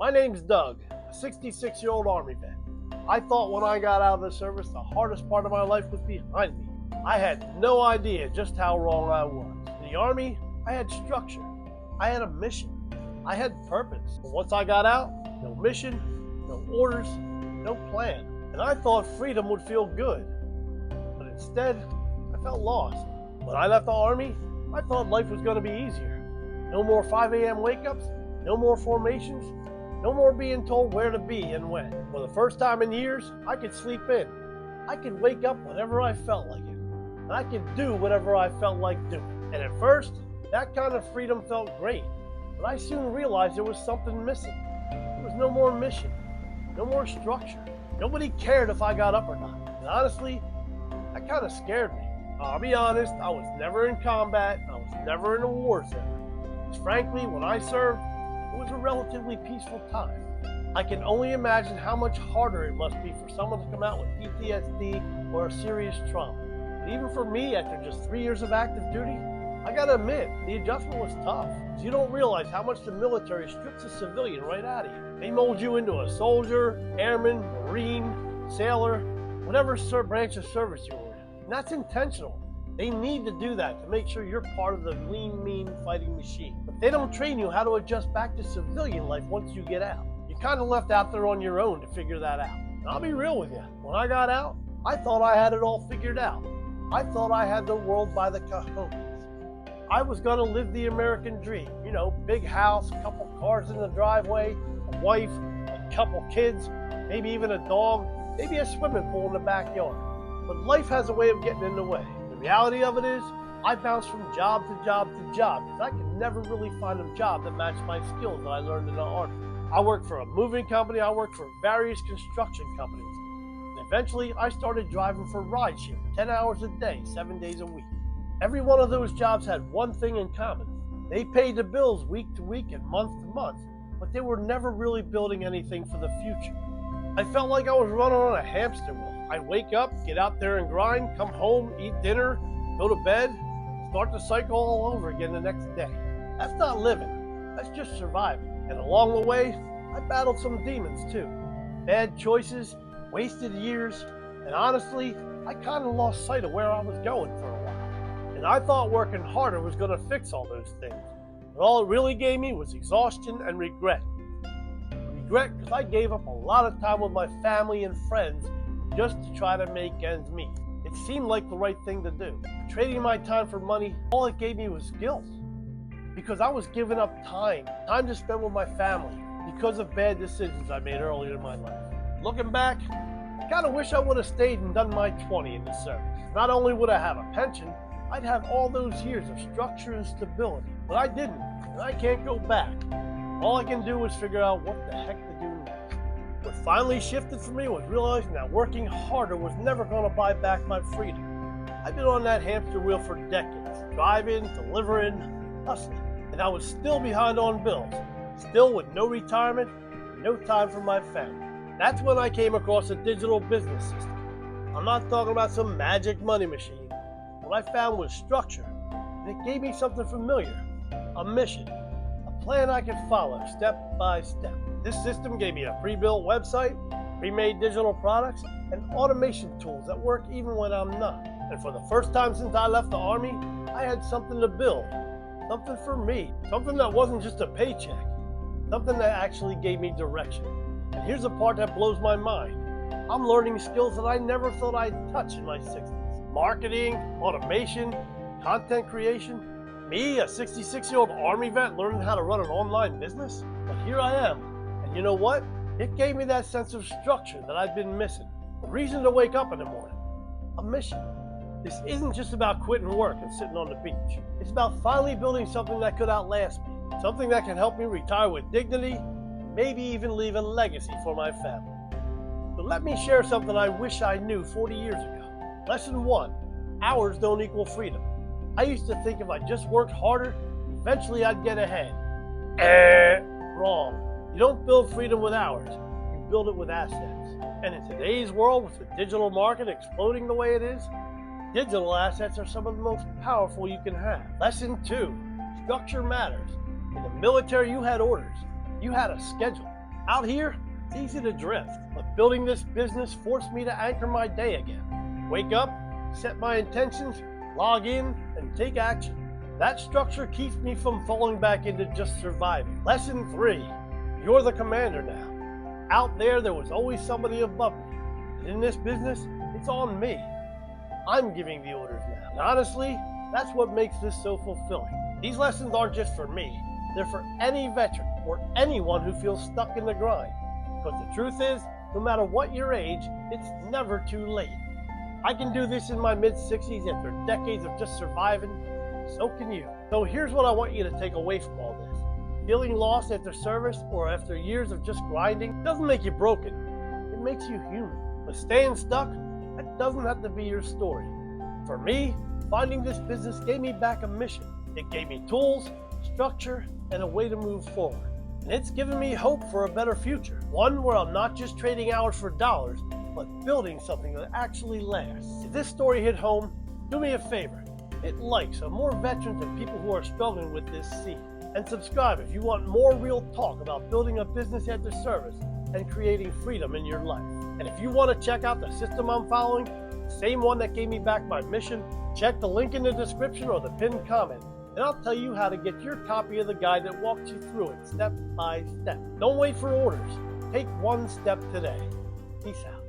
My name's Doug, a 66-year-old Army vet. I thought when I got out of the service, the hardest part of my life was behind me. I had no idea just how wrong I was. In the Army, I had structure. I had a mission. I had purpose. But once I got out, no mission, no orders, no plan. And I thought freedom would feel good. But instead, I felt lost. When I left the Army, I thought life was going to be easier. No more 5 a.m. wake-ups, no more formations, no more being told where to be and when. For the first time in years, I could sleep in. I could wake up whenever I felt like it. And I could do whatever I felt like doing. And at first, that kind of freedom felt great. But I soon realized there was something missing. There was no more mission, no more structure. Nobody cared if I got up or not. And honestly, that kind of scared me. I'll be honest, I was never in combat. I was never in a war zone. Because frankly, when I served, it was a relatively peaceful time. I can only imagine how much harder it must be for someone to come out with PTSD or a serious trauma. But even for me, after just 3 years of active duty, I gotta admit, the adjustment was tough. So you don't realize how much the military strips a civilian right out of you. They mold you into a soldier, airman, marine, sailor, whatever branch of service you were in. And that's intentional. They need to do that to make sure you're part of the lean, mean fighting machine. But they don't train you how to adjust back to civilian life once you get out. You're kind of left out there on your own to figure that out. And I'll be real with you. When I got out, I thought I had it all figured out. I thought I had the world by the cojones. I was going to live the American dream. You know, big house, a couple cars in the driveway, a wife, a couple kids, maybe even a dog, maybe a swimming pool in the backyard. But life has a way of getting in the way. The reality of it is, I bounced from job to job to job because I could never really find a job that matched my skills that I learned in the Army. I worked for a moving company, I worked for various construction companies. And eventually, I started driving for rideshare, 10 hours a day, 7 days a week. Every one of those jobs had one thing in common. They paid the bills week to week and month to month, but they were never really building anything for the future. I felt like I was running on a hamster wheel. I'd wake up, get out there and grind, come home, eat dinner, go to bed, start the cycle all over again the next day. That's not living. That's just surviving. And along the way, I battled some demons too. Bad choices, wasted years, and honestly, I kind of lost sight of where I was going for a while. And I thought working harder was going to fix all those things. But all it really gave me was exhaustion and regret. Regret because I gave up a lot of time with my family and friends just to try to make ends meet. It seemed like the right thing to do. Trading my time for money, all it gave me was guilt. Because I was giving up time to spend with my family because of bad decisions I made earlier in my life. Looking back, I kind of wish I would have stayed and done my 20 in the service. Not only would I have a pension, I'd have all those years of structure and stability. But I didn't, and I can't go back. All I can do is figure out what the heck to do next. What finally shifted for me was realizing that working harder was never going to buy back my freedom. I've been on that hamster wheel for decades, driving, delivering, hustling, and I was still behind on bills, still with no retirement, no time for my family. That's when I came across a digital business system. I'm not talking about some magic money machine. What I found was structure, and it gave me something familiar, a mission, a plan I could follow step by step. This system gave me a pre-built website, pre-made digital products, and automation tools that work even when I'm not. And for the first time since I left the Army, I had something to build, something for me, something that wasn't just a paycheck, something that actually gave me direction. And here's the part that blows my mind. I'm learning skills that I never thought I'd touch in my 60s. Marketing, automation, content creation. Me, a 66-year-old Army vet, learning how to run an online business? But here I am. And you know what? It gave me that sense of structure that I've been missing. A reason to wake up in the morning. A mission. This isn't just about quitting work and sitting on the beach. It's about finally building something that could outlast me. Something that can help me retire with dignity, maybe even leave a legacy for my family. But let me share something I wish I knew 40 years ago. Lesson 1, hours don't equal freedom. I used to think if I just worked harder, eventually I'd get ahead. Wrong. You don't build freedom with hours, you build it with assets. And in today's world, with the digital market exploding the way it is, digital assets are some of the most powerful you can have. Lesson 2, structure matters. In the military, you had orders. You had a schedule. Out here, it's easy to drift, but building this business forced me to anchor my day again. Wake up, set my intentions, log in, and take action. That structure keeps me from falling back into just surviving. Lesson 3, you're the commander now. Out there was always somebody above me. And in this business, it's on me. I'm giving the orders now. And honestly, that's what makes this so fulfilling. These lessons aren't just for me. They're for any veteran or anyone who feels stuck in the grind. Because the truth is, no matter what your age, it's never too late. I can do this in my mid-60s after decades of just surviving. So can you. So here's what I want you to take away from all this. Feeling lost after service or after years of just grinding doesn't make you broken. It makes you human. But staying stuck, that doesn't have to be your story. For me, finding this business gave me back a mission. It gave me tools, structure, and a way to move forward. And it's given me hope for a better future. One where I'm not just trading hours for dollars, but building something that actually lasts. If this story hit home, do me a favor. Hit like so more veterans and people who are struggling with this see. And subscribe if you want more real talk about building a business after service and creating freedom in your life. And if you want to check out the system I'm following, the same one that gave me back my mission, check the link in the description or the pinned comment, and I'll tell you how to get your copy of the guide that walks you through it step by step. Don't wait for orders. Take one step today. Peace out.